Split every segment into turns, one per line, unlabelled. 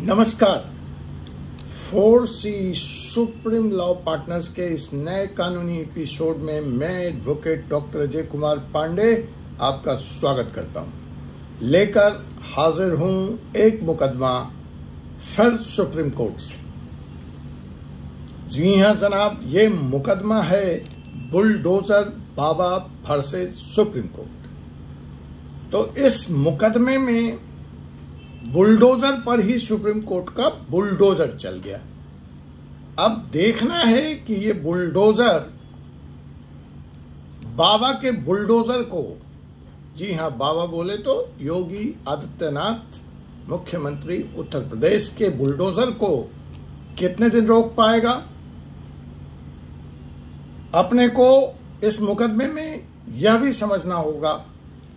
नमस्कार। 4C supreme law partners के इस नए कानूनी एपिसोड में मैं एडवोकेट डॉक्टर अजय कुमार पांडे आपका स्वागत करता हूं। लेकर हाजिर हूं एक मुकदमा फिर सुप्रीम कोर्ट से। जी हां जनाब, ये मुकदमा है बुलडोजर बाबा वर्सेस सुप्रीम कोर्ट। तो इस मुकदमे में बुलडोजर पर ही सुप्रीम कोर्ट का बुलडोजर चल गया। अब देखना है कि ये बुलडोजर बाबा के बुलडोजर को, जी हां बाबा बोले तो योगी आदित्यनाथ मुख्यमंत्री उत्तर प्रदेश के बुलडोजर को कितने दिन रोक पाएगा। अपने को इस मुकदमे में यह भी समझना होगा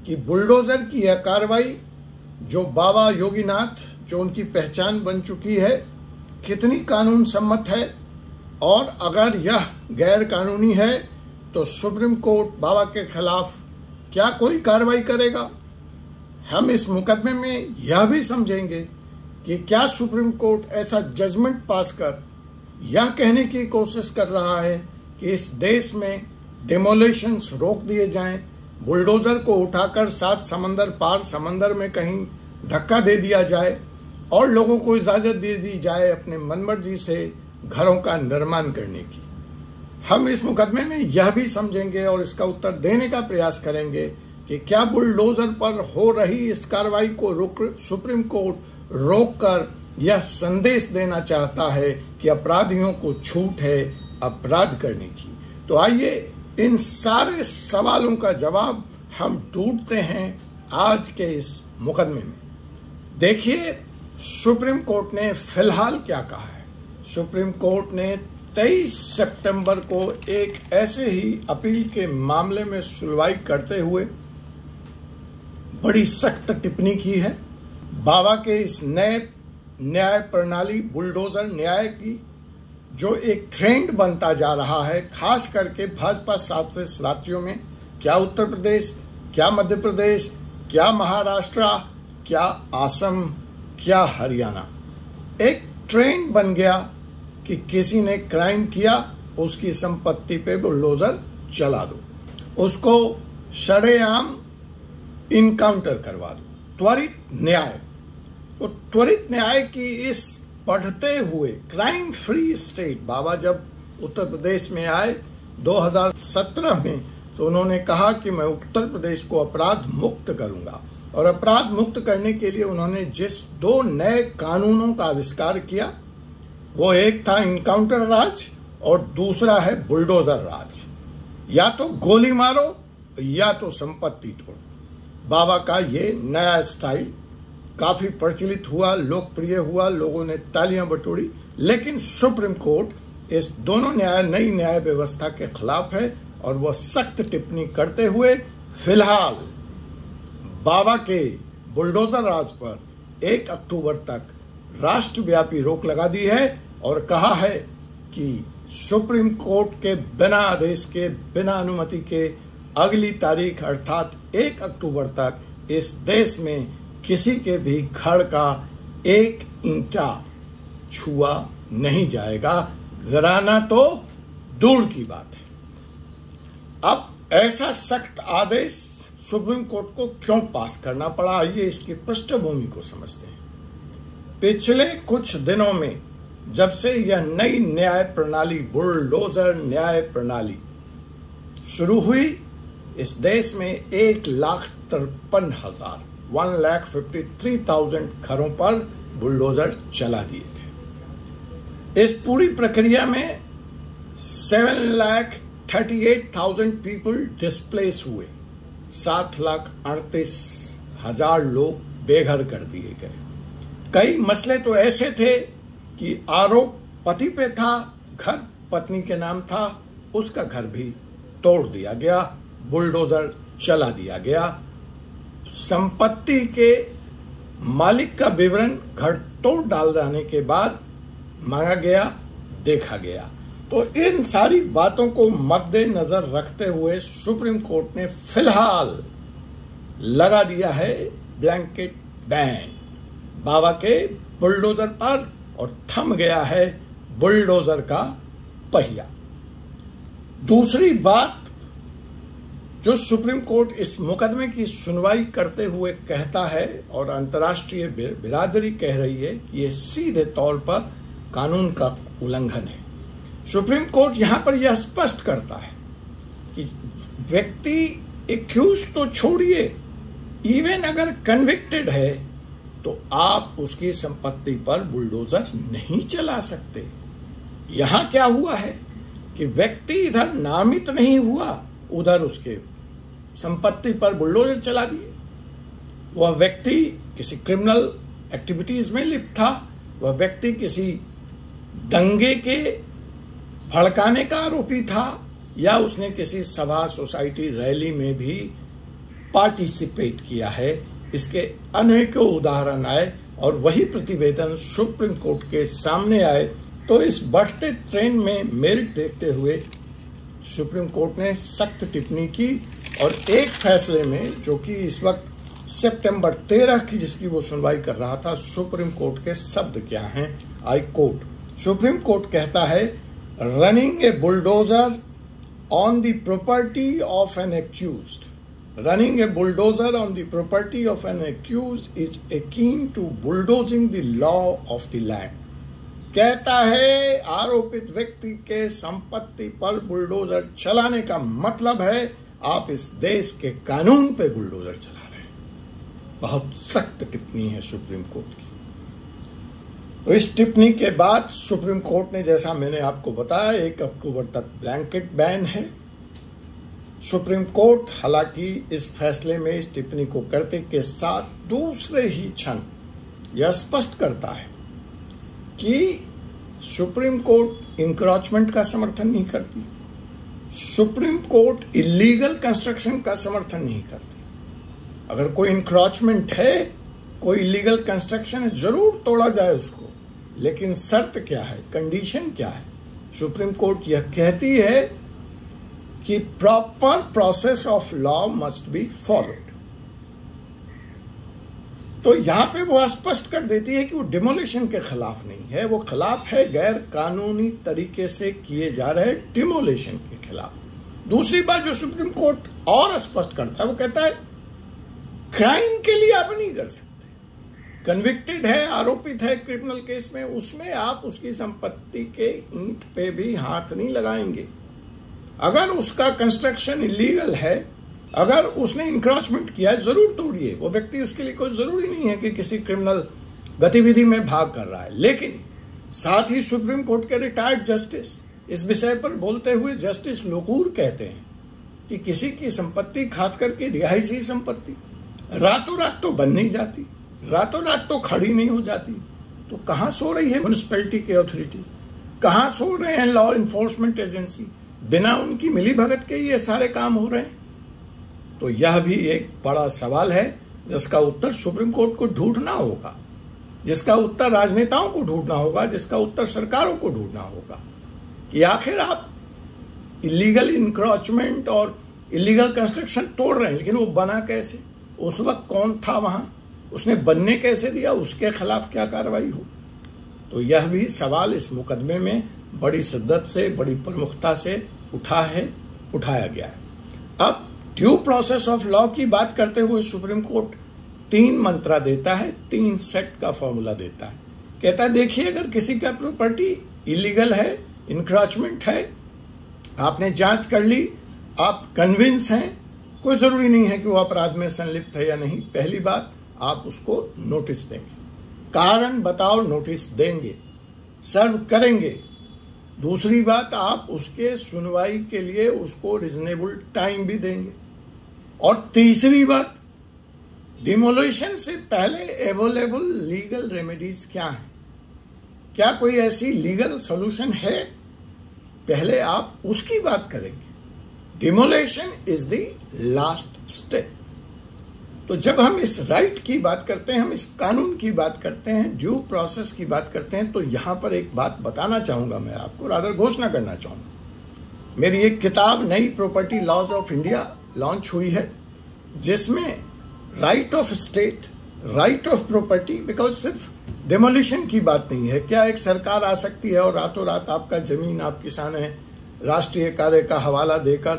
कि बुलडोजर की यह कार्रवाई जो बाबा योगीनाथ, जो उनकी पहचान बन चुकी है, कितनी कानून सम्मत है, और अगर यह गैर कानूनी है तो सुप्रीम कोर्ट बाबा के खिलाफ क्या कोई कार्रवाई करेगा। हम इस मुकदमे में यह भी समझेंगे कि क्या सुप्रीम कोर्ट ऐसा जजमेंट पास कर यह कहने की कोशिश कर रहा है कि इस देश में डिमोलिशंस रोक दिए जाएं, बुलडोजर को उठाकर 7 समंदर पार समंदर में कहीं धक्का दे दिया जाए और लोगों को इजाजत दे दी जाए अपने मनमर्जी से घरों का निर्माण करने की। हम इस मुकदमे में यह भी समझेंगे और इसका उत्तर देने का प्रयास करेंगे कि क्या बुलडोजर पर हो रही इस कार्रवाई को सुप्रीम कोर्ट रोककर यह संदेश देना चाहता है कि अपराधियों को छूट है अपराध करने की। तो आइए इन सारे सवालों का जवाब हम ढूंढते हैं आज के इस मुकदमे में। देखिए सुप्रीम कोर्ट ने फिलहाल क्या कहा है। सुप्रीम कोर्ट ने 23 सितंबर को एक ऐसे ही अपील के मामले में सुनवाई करते हुए बड़ी सख्त टिप्पणी की है। बाबा के इस नए न्याय प्रणाली बुलडोजर न्याय की जो एक ट्रेंड बनता जा रहा है, खास करके भाजपा शासित राज्यों में, क्या उत्तर प्रदेश, क्या मध्य प्रदेश, क्या महाराष्ट्र, क्या असम, क्या हरियाणा, एक ट्रेंड बन गया कि किसी ने क्राइम किया उसकी संपत्ति पे बुलडोजर चला दो, उसको शरेआम इनकाउंटर करवा दो। त्वरित न्याय, तो त्वरित न्याय की इस बढ़ते हुए क्राइम फ्री स्टेट, बाबा जब उत्तर प्रदेश में आए 2017 में, तो उन्होंने कहा कि मैं उत्तर प्रदेश को अपराध मुक्त करूंगा, और अपराध मुक्त करने के लिए उन्होंने जिस 2 नए कानूनों का आविष्कार किया, वो एक था इनकाउंटर राज और दूसरा है बुलडोजर राज। या तो गोली मारो या तो संपत्ति तोड़ो। बाबा का ये नया स्टाइल काफी प्रचलित हुआ, लोकप्रिय हुआ, लोगों ने तालियां बटोरी, लेकिन सुप्रीम कोर्ट इस दोनों नई न्याय व्यवस्था के खिलाफ है और वह सख्त टिप्पणी करते हुए फिलहाल बाबा के बुलडोजर राज पर 1 अक्टूबर तक राष्ट्रव्यापी रोक लगा दी है और कहा है कि सुप्रीम कोर्ट के बिना आदेश के, बिना अनुमति के अगली तारीख अर्थात 1 अक्टूबर तक इस देश में किसी के भी घर का 1 ईंटा छुआ नहीं जाएगा। गिराना तो दूर की बात है। अब ऐसा सख्त आदेश सुप्रीम कोर्ट को क्यों पास करना पड़ा, आइए इसकी पृष्ठभूमि को समझते हैं। पिछले कुछ दिनोをमें जब से यह नई न्याय प्रणाली, बुलडोजर न्याय प्रणाली शुरू हुई, इस देश में 1,53,000 1,53,000 घरों पर बुलडोजर चला दिए गए। इस पूरी प्रक्रिया में 7,38,000 पीपल डिस्प्लेस हुए, 7,38,000 लोग बेघर कर दिए गए। कई मसले तो ऐसे थे कि आरोप पति पे था, घर पत्नी के नाम था, उसका घर भी तोड़ दिया गया, बुलडोजर चला दिया गया। संपत्ति के मालिक का विवरण घर तोड़ डाल जाने के बाद मांगा गया, देखा गया। तो इन सारी बातों को मद्देनजर रखते हुए सुप्रीम कोर्ट ने फिलहाल लगा दिया है ब्लैंकेट बैन बाबा के बुलडोजर पर और थम गया है बुलडोजर का पहिया। दूसरी बात जो सुप्रीम कोर्ट इस मुकदमे की सुनवाई करते हुए कहता है और अंतर्राष्ट्रीय बिरादरी कह रही है कि ये सीधे तौर पर कानून का उल्लंघन है। सुप्रीम कोर्ट यहां पर यह स्पष्ट करता है कि व्यक्ति एक्यूज तो छोड़िए, इवन अगर कन्विक्टेड है तो आप उसकी संपत्ति पर बुलडोजर नहीं चला सकते। यहां क्या हुआ है कि व्यक्ति इधर नामित नहीं हुआ, उधर उसके संपत्ति पर बुलडोजर चला दिए। वह व्यक्ति किसी क्रिमिनल एक्टिविटीज में लिप्त था, वह व्यक्ति किसी दंगे के भड़काने का आरोपी था, या उसने किसी सभा सोसाइटी रैली में भी पार्टिसिपेट किया है। इसके अनेकों उदाहरण आए और वही प्रतिवेदन सुप्रीम कोर्ट के सामने आए। तो इस बढ़ते ट्रेंड में मेरिट देखते हुए सुप्रीम कोर्ट ने सख्त टिप्पणी की और एक फैसले में, जो कि इस वक्त सितंबर 13 की जिसकी वो सुनवाई कर रहा था, सुप्रीम कोर्ट के शब्द क्या हैं, आई कोट। सुप्रीम कोर्ट कहता है, running A bulldozer on the property of N accused, running a bulldozer on the property of an accused is akin to bulldozing the law of the land। कहता है आरोपित व्यक्ति के संपत्ति पर bulldozer चलाने का मतलब है आप इस देश के कानून पे बुलडोजर चला रहे हैं। बहुत सख्त टिप्पणी है सुप्रीम कोर्ट की। तो इस टिप्पणी के बाद सुप्रीम कोर्ट ने, जैसा मैंने आपको बताया, 1 अक्टूबर तक ब्लैंकेट बैन है। सुप्रीम कोर्ट हालांकि इस फैसले में इस टिप्पणी को करते के साथ दूसरे ही क्षण यह स्पष्ट करता है कि सुप्रीम कोर्ट इंक्रोचमेंट का समर्थन नहीं करती, सुप्रीम कोर्ट इलीगल कंस्ट्रक्शन का समर्थन नहीं करती। अगर कोई इंक्रोचमेंट है, कोई इलीगल कंस्ट्रक्शन है, जरूर तोड़ा जाए उसको, लेकिन शर्त क्या है, कंडीशन क्या है? सुप्रीम कोर्ट यह कहती है कि proper process of law must be followed. तो यहां पे वो स्पष्ट कर देती है कि वो डिमोलिशन के खिलाफ नहीं है, वो खिलाफ है गैर कानूनी तरीके से किए जा रहे डिमोलिशन के खिलाफ। दूसरी बात जो सुप्रीम कोर्ट और स्पष्ट करता है, वो कहता है क्राइम के लिए आप नहीं कर सकते। कन्विक्टेड है, आरोपित है क्रिमिनल केस में, उसमें आप उसकी संपत्ति के ईंट पे भी हाथ नहीं लगाएंगे। अगर उसका कंस्ट्रक्शन इलीगल है, अगर उसने इंक्रोचमेंट किया है, जरूर तोड़िए। वो व्यक्ति, उसके लिए कोई जरूरी नहीं है कि किसी क्रिमिनल गतिविधि में भाग कर रहा है। लेकिन साथ ही सुप्रीम कोर्ट के रिटायर्ड जस्टिस इस विषय पर बोलते हुए जस्टिस लोकूर कहते हैं कि किसी की संपत्ति, खास करके रिहायशी संपत्ति, रातों रात तो बन नहीं जाती, रातों रात तो खड़ी नहीं हो जाती। तो कहां सो रही है म्युनिसिपैलिटी के अथॉरिटीज, कहां सो रहे हैं लॉ इन्फोर्समेंट एजेंसी? बिना उनकी मिलीभगत के ये सारे काम हो रहे हैं। तो यह भी एक बड़ा सवाल है जिसका उत्तर सुप्रीम कोर्ट को ढूंढना होगा, जिसका उत्तर राजनेताओं को ढूंढना होगा, जिसका उत्तर सरकारों को ढूंढना होगा कि आखिर आप इलीगल इंक्रोचमेंट और इलीगल कंस्ट्रक्शन तोड़ रहे हैं, लेकिन वो बना कैसे, उस वक्त कौन था वहां, उसने बनने कैसे दिया, उसके खिलाफ क्या कार्रवाई हो। तो यह भी सवाल इस मुकदमे में बड़ी शिद्दत से, बड़ी प्रमुखता से उठाया गया है। अब ड्यू प्रोसेस ऑफ लॉ की बात करते हुए सुप्रीम कोर्ट 3 मंत्रा देता है, 3 सेट का फॉर्मूला देता है। कहता है देखिए, अगर किसी का प्रॉपर्टी इलीगल है, इंक्रोचमेंट है, आपने जांच कर ली, आप कन्विंस हैं, कोई जरूरी नहीं है कि वो अपराध में संलिप्त है या नहीं। पहली बात, आप उसको नोटिस देंगे, कारण बताओ नोटिस देंगे, सर्व करेंगे। दूसरी बात, आप उसके सुनवाई के लिए उसको रिजनेबल टाइम भी देंगे। और तीसरी बात, डिमोलिशन से पहले अवेलेबल लीगल रेमेडीज क्या है, क्या कोई ऐसी लीगल सॉल्यूशन है, पहले आप उसकी बात करेंगे। Demolition is the last step. तो जब हम इस राइट की बात करते हैं, हम इस कानून की बात करते हैं, ड्यू प्रोसेस की बात करते हैं, तो यहां पर एक बात बताना चाहूंगा मैं आपको, रादर घोषणा करना चाहूंगा। मेरी एक किताब नई property laws of India launch हुई है, जिसमें right of state right of property, because सिर्फ डेमोलिशन की बात नहीं है। क्या एक सरकार आ सकती है और रातों रात आपका जमीन, आप किसान हैं, राष्ट्रीय कार्य का हवाला देकर,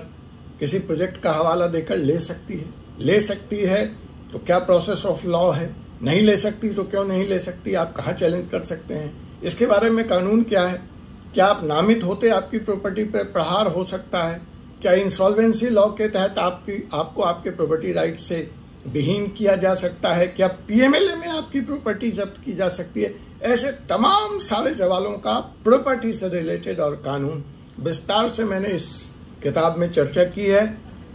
किसी प्रोजेक्ट का हवाला देकर ले सकती है? ले सकती है तो क्या प्रोसेस ऑफ लॉ है? नहीं ले सकती तो क्यों नहीं ले सकती? आप कहाँ चैलेंज कर सकते हैं? इसके बारे में कानून क्या है? क्या आप नामित होते आपकी प्रॉपर्टी पर प्रहार हो सकता है? क्या इंसॉल्वेंसी लॉ के तहत आपको आपके प्रॉपर्टी राइट से विहीन किया जा सकता है? क्या पीएमएलए में आपकी प्रॉपर्टी जब्त की जा सकती है? ऐसे तमाम सारे सवालों का प्रॉपर्टी से रिलेटेड और कानून विस्तार से मैंने इस किताब में चर्चा की है।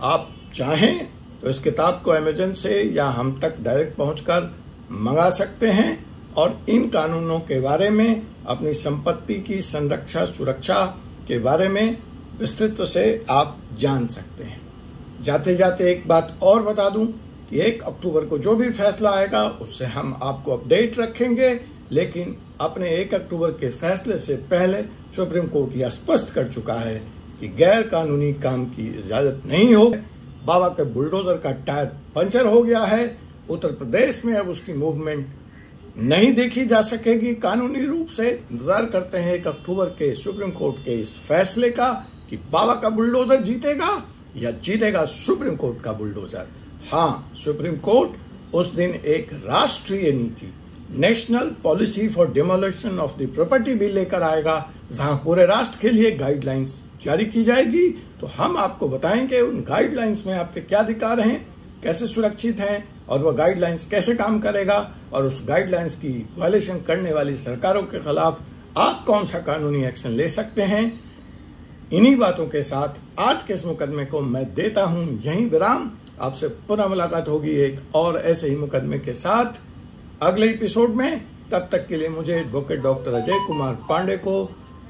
आप चाहें तो इस किताब को अमेज़न से या हम तक डायरेक्ट पहुंचकर मंगा सकते हैं और इन कानूनों के बारे में, अपनी संपत्ति की संरक्षा सुरक्षा के बारे में विस्तृत से आप जान सकते हैं। जाते जाते एक बात और बता दूं कि 1 अक्टूबर को जो भी फैसला आएगा उससे हम आपको अपडेट रखेंगे, लेकिन अपने 1 अक्टूबर के फैसले से पहले सुप्रीम कोर्ट यह स्पष्ट कर चुका है कि गैर कानूनी काम की इजाजत नहीं होगी। बाबा के बुलडोजर का टायर पंचर हो गया है, उत्तर प्रदेश में अब उसकी मूवमेंट नहीं देखी जा सकेगी कानूनी रूप से। इंतजार करते हैं 1 अक्टूबर के सुप्रीम कोर्ट के इस फैसले का कि बाबा का बुलडोजर जीतेगा या जीतेगा सुप्रीम कोर्ट का बुलडोजर। हाँ, सुप्रीम कोर्ट उस दिन एक राष्ट्रीय नीति, national policy for demolition of the property भी लेकर आएगा, जहां पूरे राष्ट्र के लिए गाइडलाइंस जारी की जाएगी। तो हम आपको बताएंगे उन गाइडलाइंस में आपके क्या अधिकार हैं, कैसे सुरक्षित हैं और वह गाइडलाइंस कैसे काम करेगा, और उस गाइडलाइंस की वायलेशन करने वाली सरकारों के खिलाफ आप कौन सा कानूनी एक्शन ले सकते हैं। इन्हीं बातों के साथ आज के इस मुकदमे को मैं देता हूं यहीं विराम। आपसे पुनः मुलाकात होगी एक और ऐसे ही मुकदमे के साथ अगले एपिसोड में। तब तक के लिए मुझे एडवोकेट डॉक्टर अजय कुमार पांडे को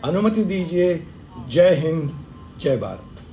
अनुमति दीजिए। जय हिंद, जय भारत।